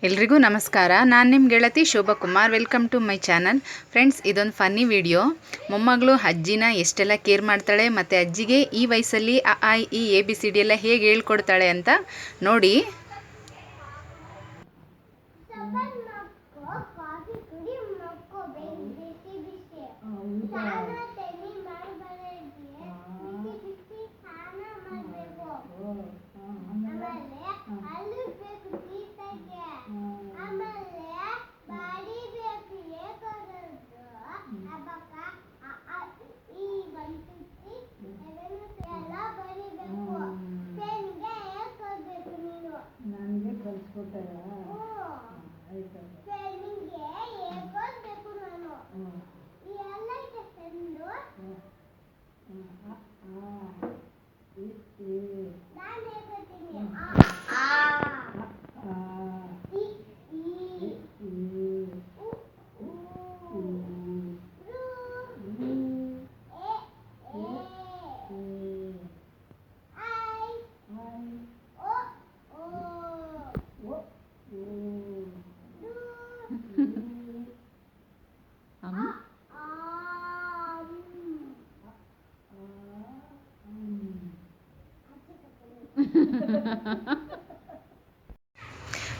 ಎಲ್ರಿಗೂ ನಮಸ್ಕಾರ. ನಾನು ನಿಮ್ಮ ಗೆಳತಿ Shobha Kumar. Welcome to my channel. Friends, ಇದೊಂದು ಫನ್ನಿ ವಿಡಿಯೋ. ಮೊಮ್ಮಗಳು ಅಜ್ಜಿನ ಎಷ್ಟೆಲ್ಲ ಕೇರ್ ಮಾಡ್ತಾಳೆ ಮತ್ತು ಅಜ್ಜಿಗೆ ಈ ವಯಸ್ಸಲ್ಲಿ ಅ ಆ ಇ ABCD ಎಲ್ಲ ಹೇಗೆ ಹೇಳ್ಕೊಡ್ತಾಳೆ ಅಂತ ನೋಡಿ.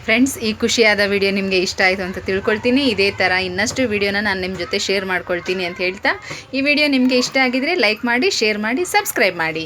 ಫ್ರೆಂಡ್ಸ್, ಈ ಖುಷಿಯಾದ ವಿಡಿಯೋ ನಿಮಗೆ ಇಷ್ಟ ಆಯಿತು ಅಂತ ತಿಳ್ಕೊಳ್ತೀನಿ. ಇದೇ ಥರ ಇನ್ನಷ್ಟು ವಿಡಿಯೋನ ನಾನು ನಿಮ್ಮ ಜೊತೆ ಶೇರ್ ಮಾಡ್ಕೊಳ್ತೀನಿ ಅಂತ ಹೇಳ್ತಾ, ಈ ವಿಡಿಯೋ ನಿಮಗೆ ಇಷ್ಟ ಆಗಿದರೆ ಲೈಕ್ ಮಾಡಿ, ಶೇರ್ ಮಾಡಿ, ಸಬ್ಸ್ಕ್ರೈಬ್ ಮಾಡಿ.